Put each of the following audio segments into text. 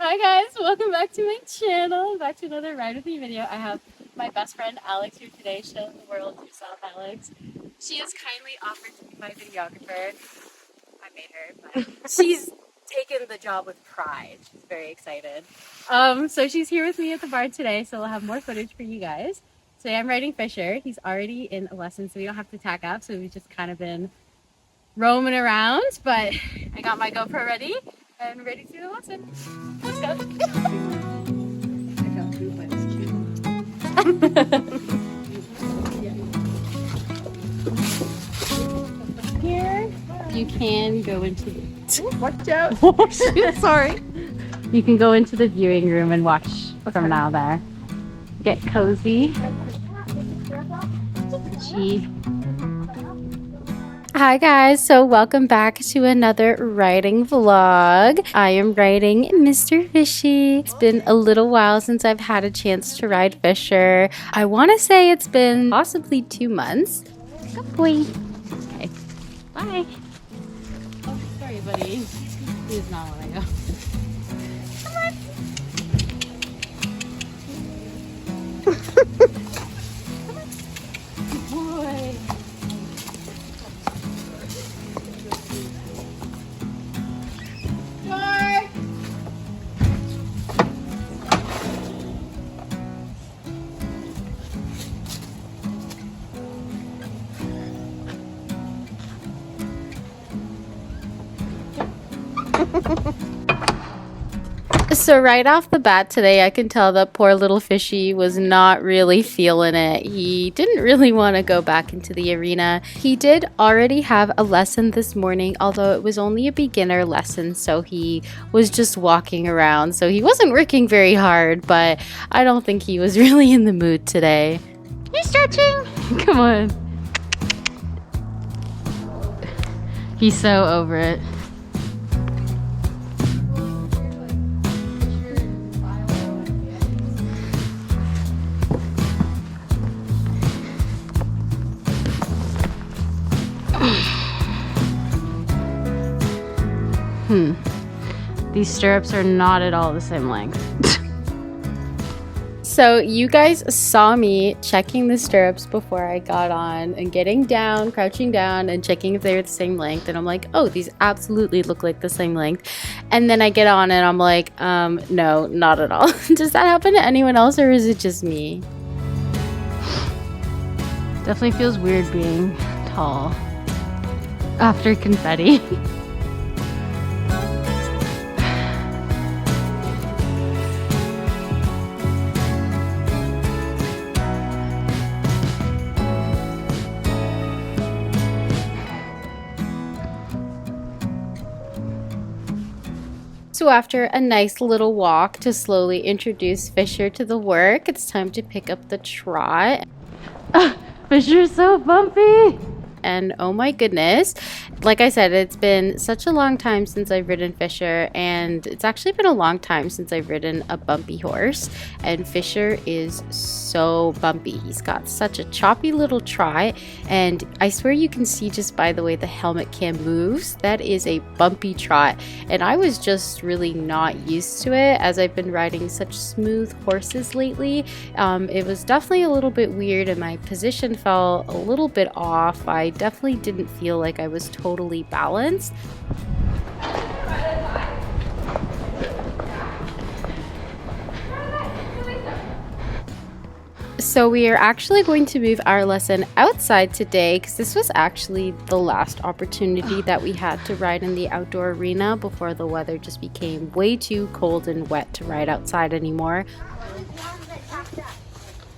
Hi guys, welcome back to my channel, back to another Ride With Me video. I have my best friend Alex here today. Show the world yourself, Alex. She has kindly offered to be my videographer. I made her, but she's taken the job with pride. She's very excited. So she's here with me at the bar today, so we'll have more footage for you guys. Today I'm riding Fisher. He's already in a lesson, so we don't have to tack up, so we've just kind of been roaming around, but I got my GoPro ready and ready to do the lesson. Let's go. I got food, but it's cute. Here, you can go into the... Watch out! Oh, shoot, sorry. You can go into the viewing room and watch from now there. Get cozy. Gee. Hi guys, so welcome back to another riding vlog. I am riding Mr. Fishy. It's been a little while since I've had a chance to ride Fisher. I want to say it's been possibly 2 months. Good boy. Okay, bye. Oh, sorry buddy. He does not want to go. Boy. So right off the bat today, I can tell that poor little Fishy was not really feeling it. He didn't really want to go back into the arena. He did already have a lesson this morning, although it was only a beginner lesson, so he was just walking around. So he wasn't working very hard, but I don't think he was really in the mood today. You're stretching! Come on. He's so over it. These stirrups are not at all the same length. So you guys saw me checking the stirrups before I got on and getting down, crouching down and checking if they were the same length. And I'm like, oh, these absolutely look like the same length. And then I get on and I'm like, no, not at all. Does that happen to anyone else or is it just me? Definitely feels weird being tall after confetti. So after a nice little walk to slowly introduce Fisher to the work, it's time to pick up the trot. Fisher's so bumpy! And oh my goodness, like I said, it's been such a long time since I've ridden Fisher, and it's actually been a long time since I've ridden a bumpy horse, and Fisher is so bumpy. He's got such a choppy little trot, and I swear you can see just by the way the helmet cam moves, that is a bumpy trot, and I was just really not used to it as I've been riding such smooth horses lately. It was definitely a little bit weird and my position fell a little bit off. I definitely didn't feel like I was totally balanced. So we are actually going to move our lesson outside today because this was actually the last opportunity that we had to ride in the outdoor arena before the weather just became way too cold and wet to ride outside anymore.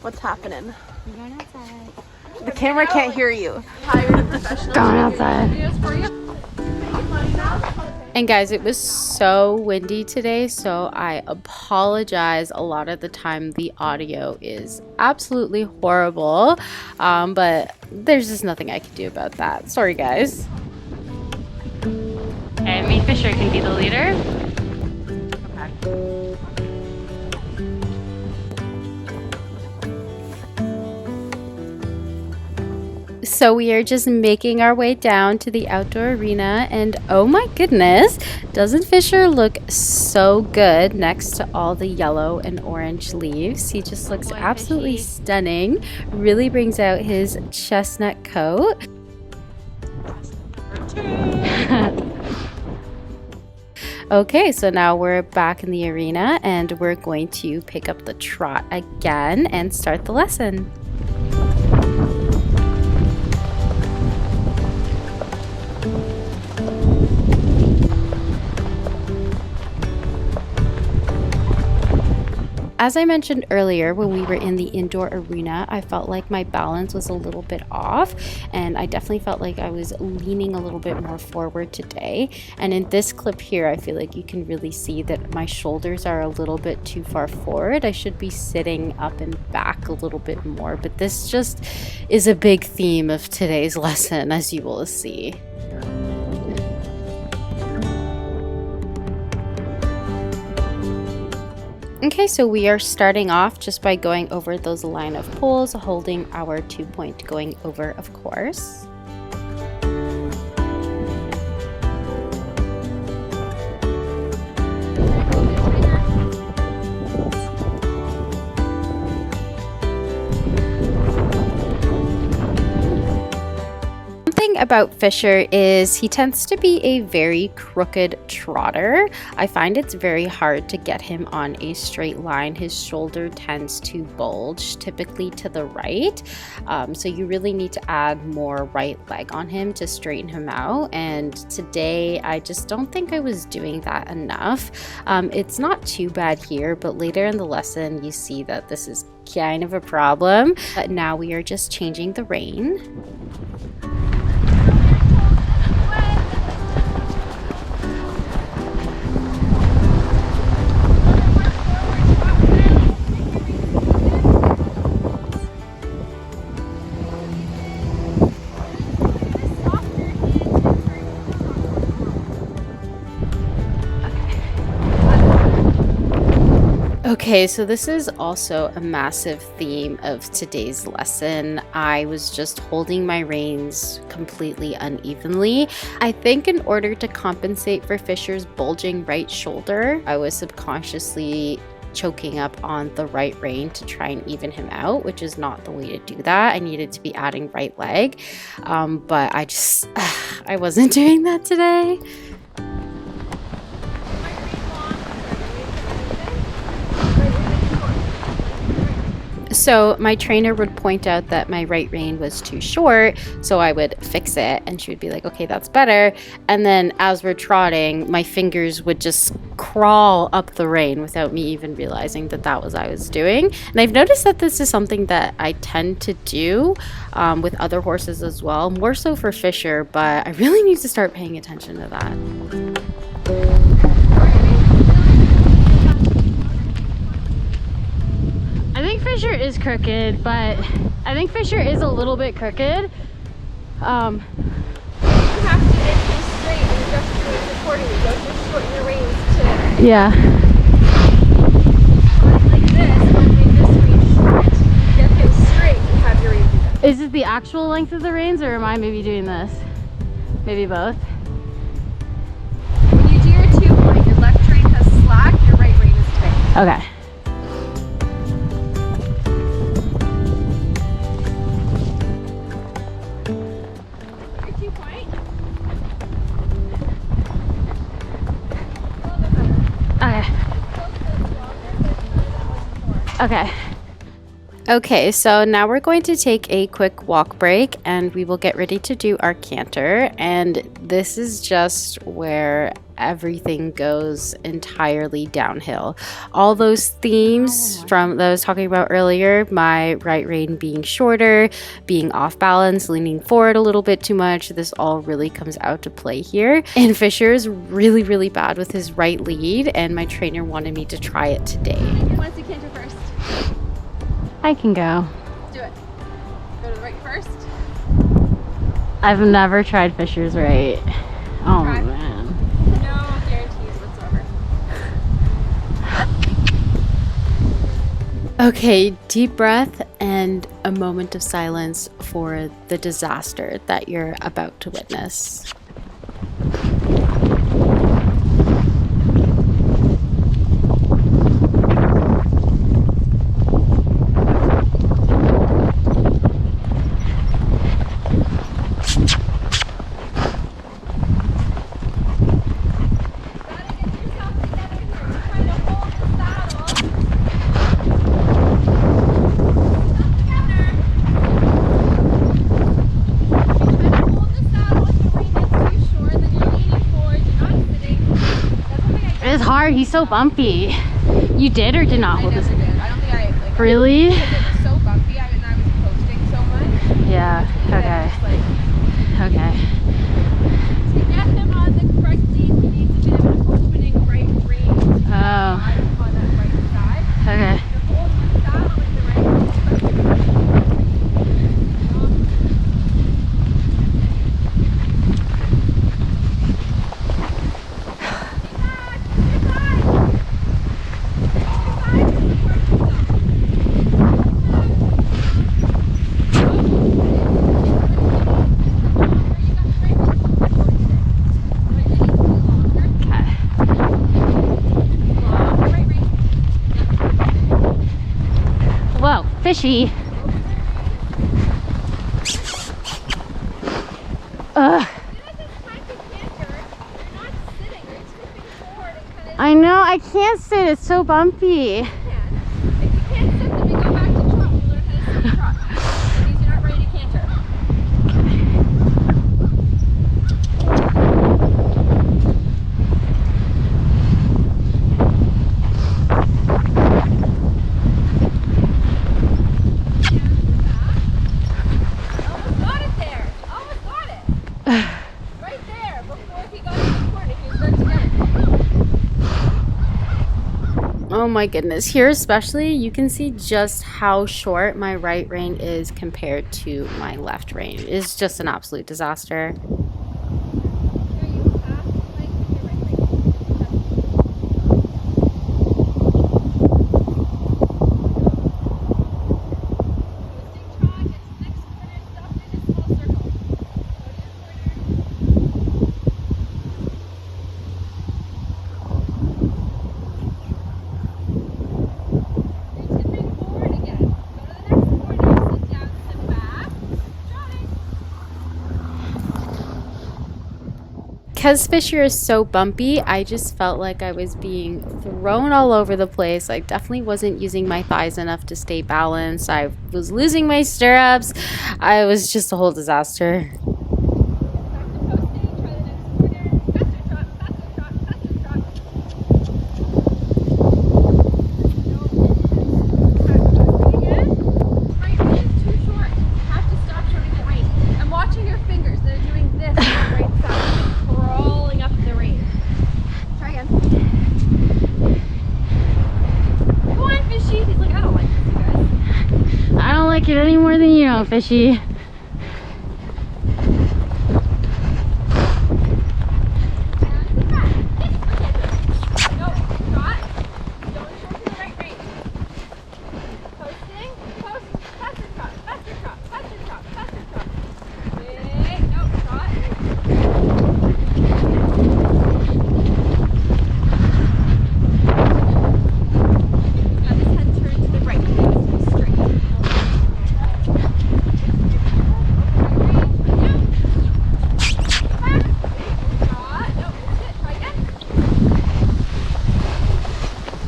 What's happening? We're going outside. The camera can't hear you. Hired professional. Going outside. And guys, it was so windy today, so I apologize. A lot of the time the audio is absolutely horrible, but there's just nothing I can do about that. Sorry guys. And me Fisher can be the leader. Okay. So we are just making our way down to the outdoor arena, and oh my goodness, doesn't Fisher look so good next to all the yellow and orange leaves? He just looks absolutely stunning. Really brings out his chestnut coat. Okay, so now we're back in the arena and we're going to pick up the trot again and start the lesson. As I mentioned earlier, when we were in the indoor arena, I felt like my balance was a little bit off, and I definitely felt like I was leaning a little bit more forward today. And in this clip here, I feel like you can really see that my shoulders are a little bit too far forward. I should be sitting up and back a little bit more, but this just is a big theme of today's lesson, as you will see. Okay, so we are starting off just by going over those line of poles, holding our 2-point going over, of course. About Fisher is he tends to be a very crooked trotter. I find it's very hard to get him on a straight line. His shoulder tends to bulge, typically to the right. So you really need to add more right leg on him to straighten him out. And today, I just don't think I was doing that enough. It's not too bad here, but later in the lesson, you see that this is kind of a problem. But now we are just changing the rein. Okay, so this is also a massive theme of today's lesson. I was just holding my reins completely unevenly. I think in order to compensate for Fisher's bulging right shoulder, I was subconsciously choking up on the right rein to try and even him out, which is not the way to do that. I needed to be adding right leg, but I wasn't doing that today. So my trainer would point out that my right rein was too short, so I would fix it, and she would be like, okay, that's better. And then as we're trotting, my fingers would just crawl up the rein without me even realizing that that was what I was doing. And I've noticed that this is something that I tend to do with other horses as well, more so for Fisher, but I really need to start paying attention to that. I think Fisher is crooked, but I think Fisher is a little bit crooked. You have to get him straight and adjust your reins accordingly. Don't just shorten your reins to... Yeah. Like this, but make this rein short. Get him straight and have your reins do that. Is it the actual length of the reins, or am I maybe doing this? Maybe both? When you do your 2-point, your left rein has slack, your right rein is tight. Okay. Okay. Okay, so now we're going to take a quick walk break and we will get ready to do our canter. And this is just where everything goes entirely downhill. All those themes from that I was talking about earlier, my right rein being shorter, being off balance, leaning forward a little bit too much, this all really comes out to play here. And Fisher is really, really bad with his right lead, and my trainer wanted me to try it today. Who wants to canter first? I can go. Do it. Go to the right first. I've never tried Fisher's right. Oh Try. man. No guarantees whatsoever. Okay, deep breath and a moment of silence for the disaster that you're about to witness. It's hard. He's so bumpy. You did or did not hold this? I never did. I don't think I like. Really? Because it was so bumpy. I was posting so much. Yeah. Okay. Okay. To get him on the correct lead, he needs a bit of an opening right rein. Oh. On that right side. Okay. The hold the saddle with the right. Whoa, fishy. Ugh. I know, I can't sit, it's so bumpy. If you can't sit, then we go back to trot. You learn how to sit trot. That means you're not ready to canter. Almost got it there. Almost got it. Right there, before he got to the corner, he was right together. Oh my goodness. Here especially, you can see just how short my right rein is compared to my left rein. It's just an absolute disaster. Are you fast? Like, your right leg? Because Fisher is so bumpy, I just felt like I was being thrown all over the place. I definitely wasn't using my thighs enough to stay balanced. I was losing my stirrups. I was just a whole disaster. I don't like it any more than you don't, Fishy.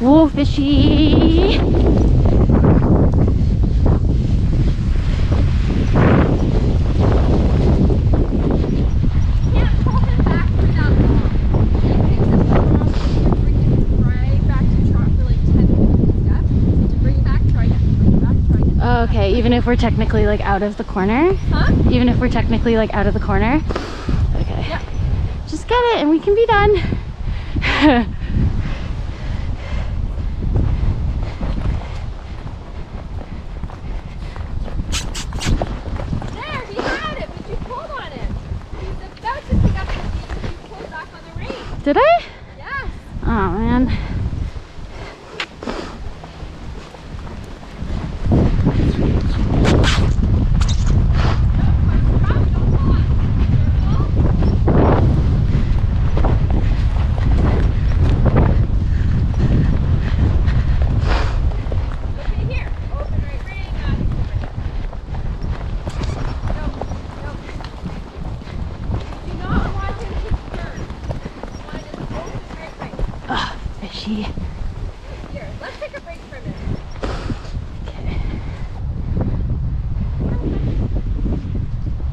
Whoa, Fishy! Okay, even if we're technically like out of the corner? Huh? Even if we're technically like out of the corner? Okay. Yep. Just get it and we can be done. There, he had it, but you pulled on it. He was about to pick up the lead, but you pulled back on the rein. Did I? Yes. Oh man. energy. Here, let's take a break for a minute. Okay.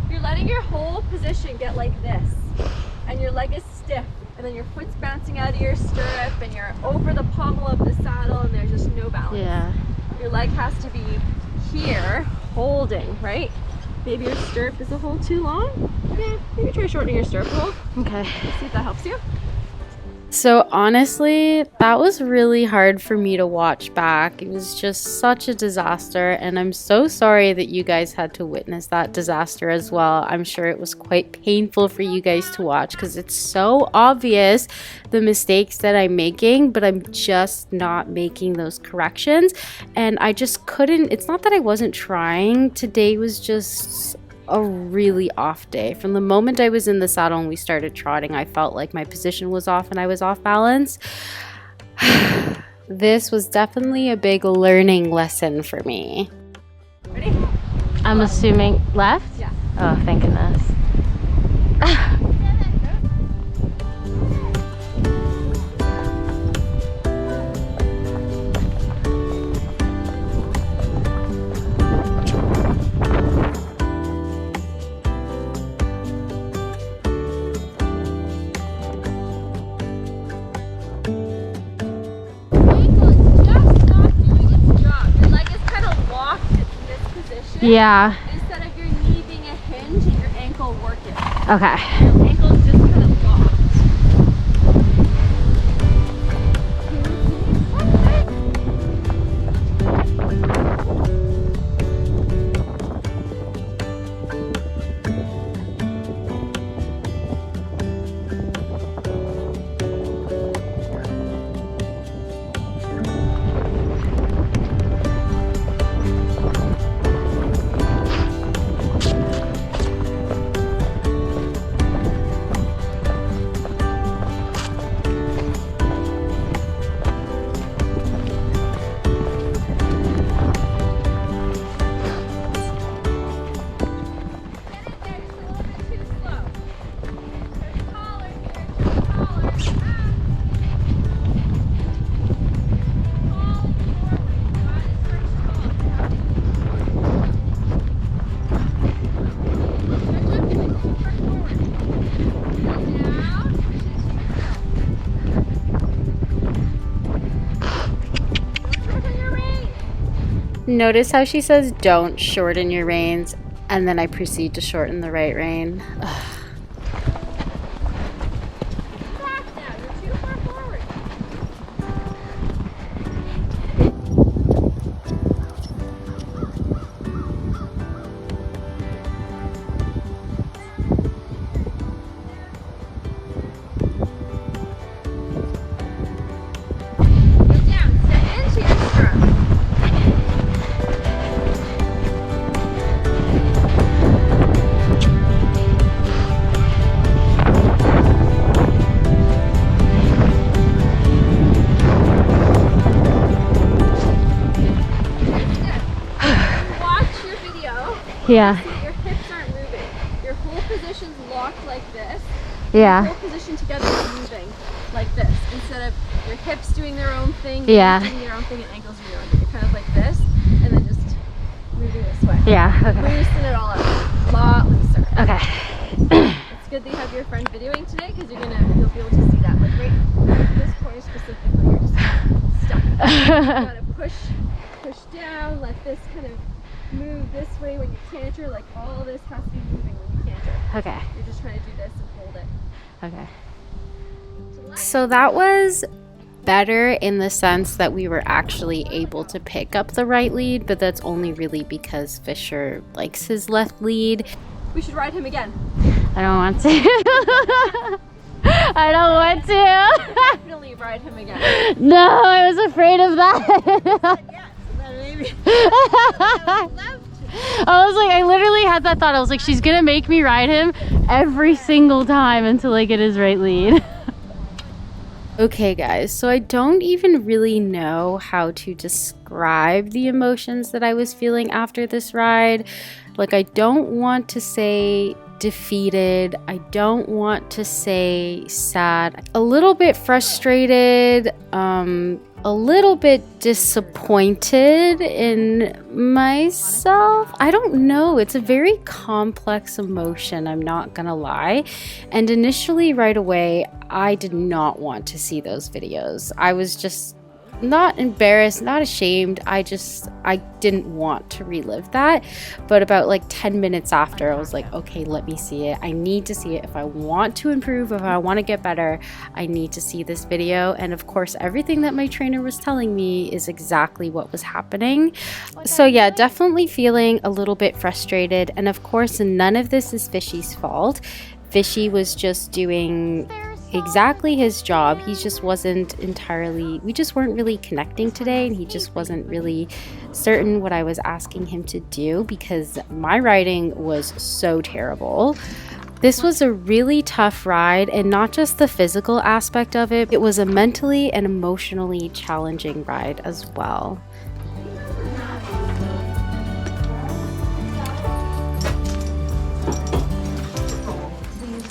You're letting your whole position get like this, and your leg is stiff, and then your foot's bouncing out of your stirrup, and you're over the pommel of the saddle, and there's just no balance. Yeah. Your leg has to be here, holding, right? Maybe your stirrup is a hole too long. Yeah, maybe try shortening your stirrup hole. Okay. See if that helps you. So honestly, that was really hard for me to watch back. It was just such a disaster, and I'm so sorry that you guys had to witness that disaster as well. I'm sure it was quite painful for you guys to watch because it's so obvious the mistakes that I'm making, but I'm just not making those corrections, and I just couldn't. It's not that I wasn't trying. Today was just a really off day. From the moment I was in the saddle and we started trotting, I felt like my position was off and I was off balance. This was definitely a big learning lesson for me. Ready? I'm assuming left? Yeah. Oh, thank goodness. Yeah. Instead of your knee being a hinge and your ankle working. Okay. Your ankle's just kind of locked. Notice how she says don't shorten your reins, and then I proceed to shorten the right rein. Ugh. Back now, you're too far forward. Go down, step into your stirrup. Yeah. Your hips aren't moving. Your whole position's locked like this. Yeah. Your whole position together is moving like this. Instead of your hips doing their own thing, Yeah. knees doing their own thing, and ankles doing their own thing. You're kind of like this, and then just moving this way. Yeah. Okay. Loosen it all up. A lot looser. Okay. It's good that you have your friend videoing today because you'll be able to see that. Like right this corner specifically, you're just stuck. You gotta push down, let this kind of move this way when you canter. Like all this has to be moving when you canter. Okay. You're just trying to do this and hold it. Okay. So that was better in the sense that we were actually able to pick up the right lead, but that's only really because Fisher likes his left lead. We should ride him again. I don't want to. I don't want to. Definitely ride him again. No, I was afraid of that. Yes, then maybe. I was like, I literally had that thought. I was like, she's gonna make me ride him every single time until I get his right lead. Okay guys, so I don't even really know how to describe the emotions that I was feeling after this ride. Like, I don't want to say defeated. I don't want to say sad. A little bit frustrated, a little bit disappointed in myself. I don't know. It's a very complex emotion, I'm not gonna lie. And initially, right away, I did not want to see those videos. I was just not embarrassed, not ashamed. I didn't want to relive that. But about like 10 minutes after, I was like, okay, let me see it. I need to see it. If I want to improve, if I want to get better, I need to see this video. And of course, everything that my trainer was telling me is exactly what was happening. So yeah, definitely feeling a little bit frustrated. And of course, none of this is Fishy's fault. Fishy was just doing exactly his job. He just wasn't entirely, we just weren't really connecting today, and he just wasn't really certain what I was asking him to do because my riding was so terrible. This was a really tough ride, and not just the physical aspect of it, it was a mentally and emotionally challenging ride as well.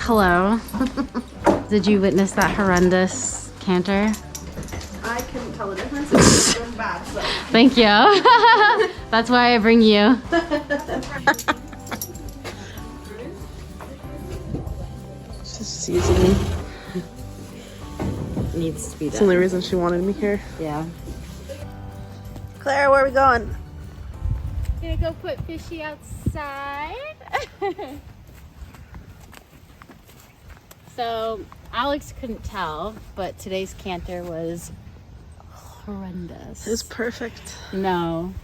Hello. Did you witness that horrendous canter? I couldn't tell the difference. It was going bad, so. Thank you. That's why I bring you. It's just seasoning. Needs to be done. That's the only reason she wanted me here. Yeah. Claire, where are we going? Gonna go put Fishy outside. So Alex couldn't tell, but today's canter was horrendous. It was perfect. No.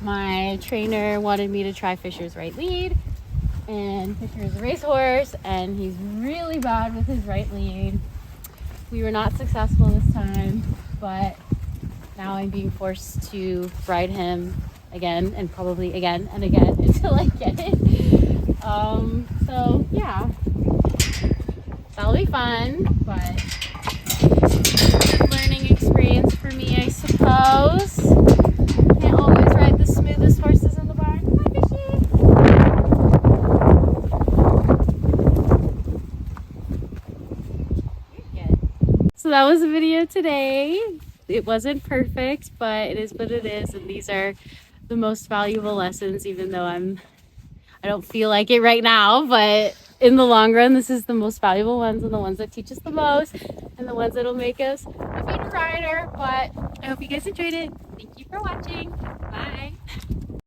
My trainer wanted me to try Fisher's right lead, and Fisher's a racehorse, and he's really bad with his right lead. We were not successful this time, but now I'm being forced to ride him again, and probably again and again until I get it. So yeah. That'll be fun, but learning experience for me, I suppose. Can't always ride the smoothest horses in the barn. Hi, Fishy. You're good. So that was the video today. It wasn't perfect, but it is what it is, and these are the most valuable lessons, even though I don't feel like it right now, but in the long run, this is the most valuable ones, and the ones that teach us the most, and the ones that'll make us a better rider. But I hope you guys enjoyed it. Thank you for watching.